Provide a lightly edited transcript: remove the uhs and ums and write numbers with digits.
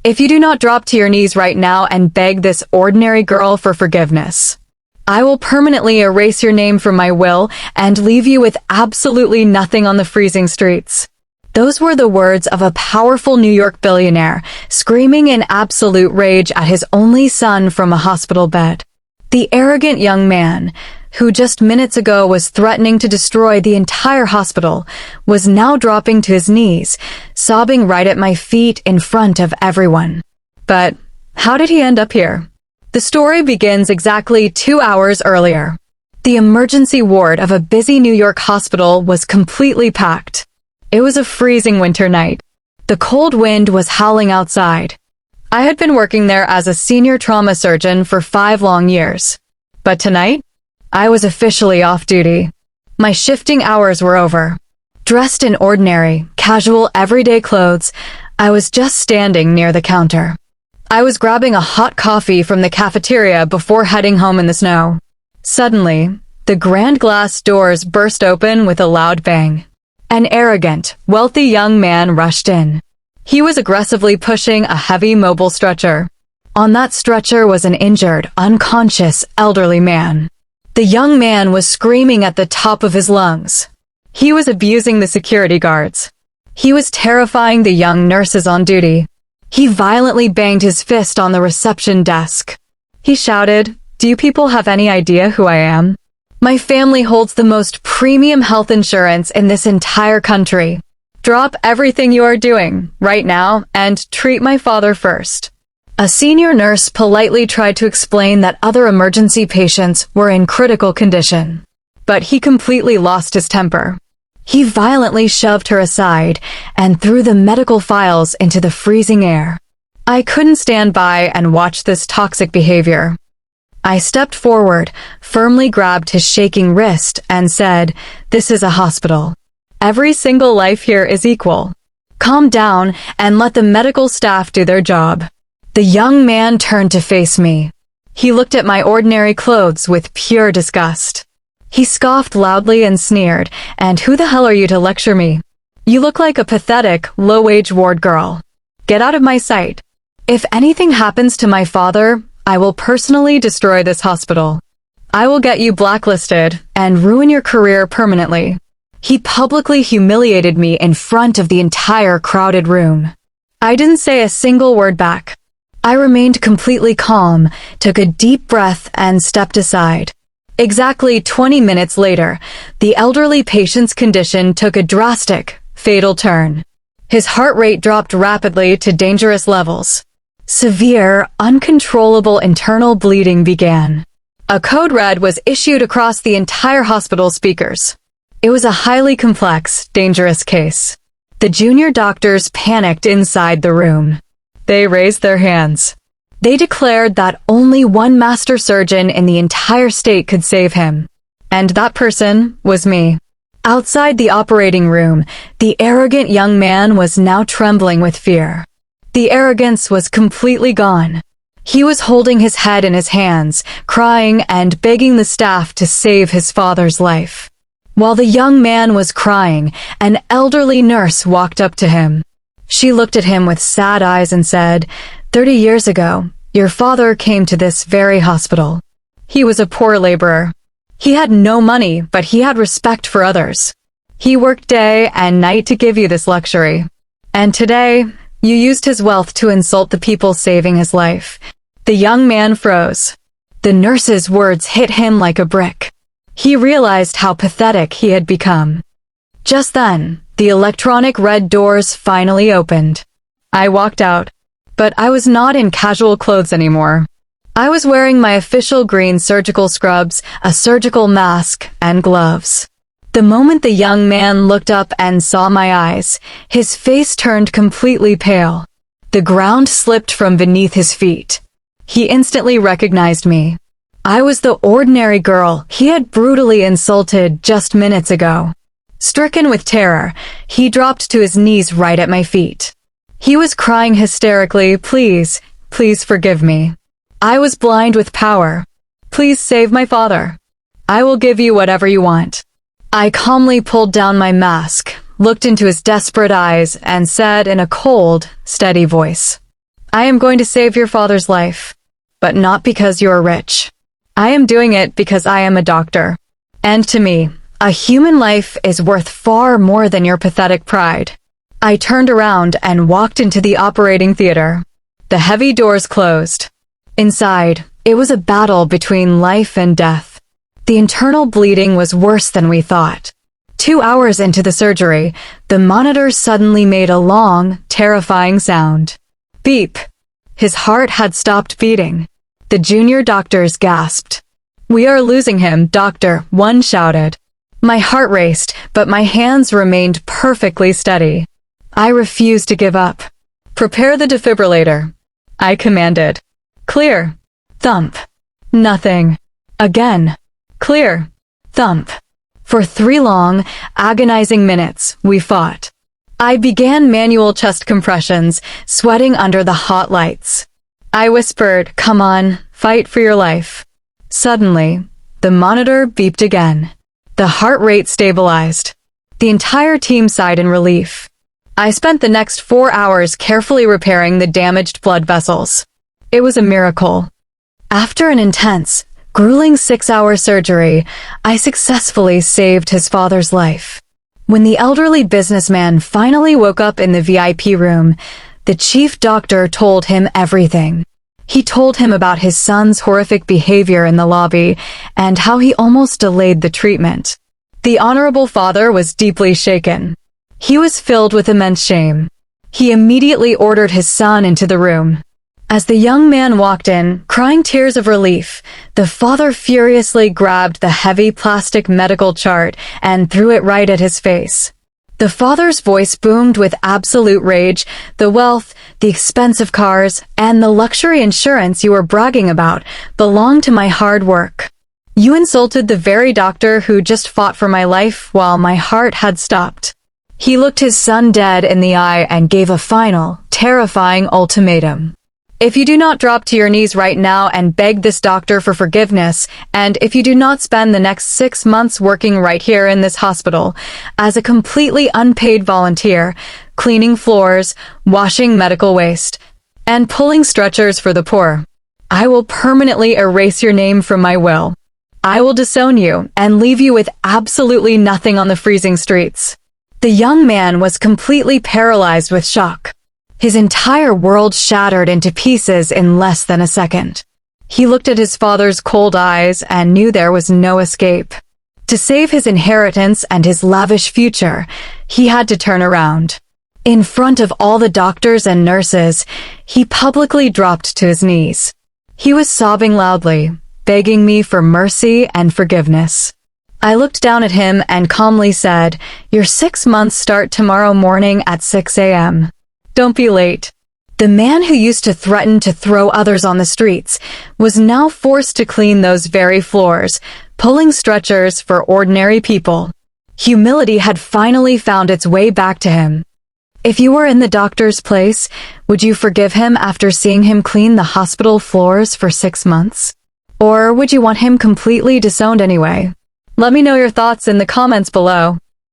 if you do not drop to your knees right now and beg this ordinary girl for forgiveness, I will permanently erase your name from my will and leave you with absolutely nothing on the freezing streets." Those were the words of a powerful New York billionaire, screaming in absolute rage at his only son from a hospital bed. The arrogant young man, who just minutes ago was threatening to destroy the entire hospital, was now dropping to his knees, sobbing right at my feet in front of everyone. But how did he end up here? The story begins exactly 2 hours earlier. The emergency ward of a busy New York hospital was completely packed. It was a freezing winter night. The cold wind was howling outside. I had been working there as a senior trauma surgeon for 5 long years. But tonight, I was officially off duty. My shifting hours were over. Dressed in ordinary, casual, everyday clothes, I was just standing near the counter. I was grabbing a hot coffee from the cafeteria before heading home in the snow. Suddenly, the grand glass doors burst open with a loud bang. An arrogant, wealthy young man rushed in. He was aggressively pushing a heavy mobile stretcher. On that stretcher was an injured, unconscious, elderly man. The young man was screaming at the top of his lungs. He was abusing the security guards. He was terrifying the young nurses on duty. He violently banged his fist on the reception desk. He shouted, "Do you people have any idea who I am? My family holds the most premium health insurance in this entire country. Drop everything you are doing right now and treat my father first." A senior nurse politely tried to explain that other emergency patients were in critical condition. But he completely lost his temper. He violently shoved her aside and threw the medical files into the freezing air. I couldn't stand by and watch this toxic behavior. I stepped forward, firmly grabbed his shaking wrist, and said, "This is a hospital. Every single life here is equal. Calm down and let the medical staff do their job." The young man turned to face me. He looked at my ordinary clothes with pure disgust. He scoffed loudly and sneered, "And who the hell are you to lecture me? You look like a pathetic, low-wage ward girl. Get out of my sight. If anything happens to my father, I will personally destroy this hospital. I will get you blacklisted and ruin your career permanently." He publicly humiliated me in front of the entire crowded room. I didn't say a single word back. I remained completely calm, took a deep breath, and stepped aside. Exactly 20 minutes later, the elderly patient's condition took a drastic, fatal turn. His heart rate dropped rapidly to dangerous levels. Severe, uncontrollable internal bleeding began. A code red was issued across the entire hospital speakers. It was a highly complex, dangerous case. The junior doctors panicked inside the room. They raised their hands. They declared that only one master surgeon in the entire state could save him. And that person was me. Outside the operating room, the arrogant young man was now trembling with fear. The arrogance was completely gone. He was holding his head in his hands, crying and begging the staff to save his father's life. While the young man was crying, an elderly nurse walked up to him. She looked at him with sad eyes and said, 30 years ago, your father came to this very hospital. He was a poor laborer. He had no money, but he had respect for others. He worked day and night to give you this luxury. And today, you used his wealth to insult the people saving his life." The young man froze. The nurse's words hit him like a brick. He realized how pathetic he had become. Just then, the electronic red doors finally opened. I walked out, but I was not in casual clothes anymore. I was wearing my official green surgical scrubs, a surgical mask, and gloves. The moment the young man looked up and saw my eyes, his face turned completely pale. The ground slipped from beneath his feet. He instantly recognized me. I was the ordinary girl he had brutally insulted just minutes ago. Stricken with terror, he dropped to his knees right at my feet. He was crying hysterically, "Please, please forgive me. I was blind with power. Please save my father. I will give you whatever you want." I calmly pulled down my mask, looked into his desperate eyes, and said in a cold, steady voice, I am going to save your father's life. But not because you are rich. I am doing it because I am a doctor. And to me, a human life is worth far more than your pathetic pride. I turned around and walked into the operating theater. The heavy doors closed. Inside, it was a battle between life and death. The internal bleeding was worse than we thought. 2 hours into the surgery, the monitor suddenly made a long, terrifying sound. Beep. His heart had stopped beating. The junior doctors gasped. "We are losing him, doctor," one shouted. My heart raced, but my hands remained perfectly steady. I refused to give up. "Prepare the defibrillator," I commanded. Clear. Thump. Nothing. Again. Clear. Thump. For 3 long, agonizing minutes, we fought. I began manual chest compressions, sweating under the hot lights. I whispered, "Come on, fight for your life." Suddenly, the monitor beeped again. The heart rate stabilized. The entire team sighed in relief. I spent the next 4 hours carefully repairing the damaged blood vessels. It was a miracle. After an intense, grueling 6-hour surgery, I successfully saved his father's life. When the elderly businessman finally woke up in the VIP room, the chief doctor told him everything. He told him about his son's horrific behavior in the lobby and how he almost delayed the treatment. The honorable father was deeply shaken. He was filled with immense shame. He immediately ordered his son into the room. As the young man walked in, crying tears of relief, the father furiously grabbed the heavy plastic medical chart and threw it right at his face. The father's voice boomed with absolute rage. "The wealth, the expensive cars, and the luxury insurance you were bragging about belong to my hard work. You insulted the very doctor who just fought for my life while my heart had stopped." He looked his son dead in the eye and gave a final, terrifying ultimatum. "If you do not drop to your knees right now and beg this doctor for forgiveness, and if you do not spend the next 6 months working right here in this hospital as a completely unpaid volunteer, cleaning floors, washing medical waste, and pulling stretchers for the poor, I will permanently erase your name from my will. I will disown you and leave you with absolutely nothing on the freezing streets." The young man was completely paralyzed with shock. His entire world shattered into pieces in less than a second. He looked at his father's cold eyes and knew there was no escape. To save his inheritance and his lavish future, he had to turn around. In front of all the doctors and nurses, he publicly dropped to his knees. He was sobbing loudly, begging me for mercy and forgiveness. I looked down at him and calmly said, "Your 6 months start tomorrow morning at 6 a.m. Don't be late." The man who used to threaten to throw others on the streets was now forced to clean those very floors, pulling stretchers for ordinary people. Humility had finally found its way back to him. If you were in the doctor's place, would you forgive him after seeing him clean the hospital floors for 6 months? Or would you want him completely disowned anyway? Let me know your thoughts in the comments below.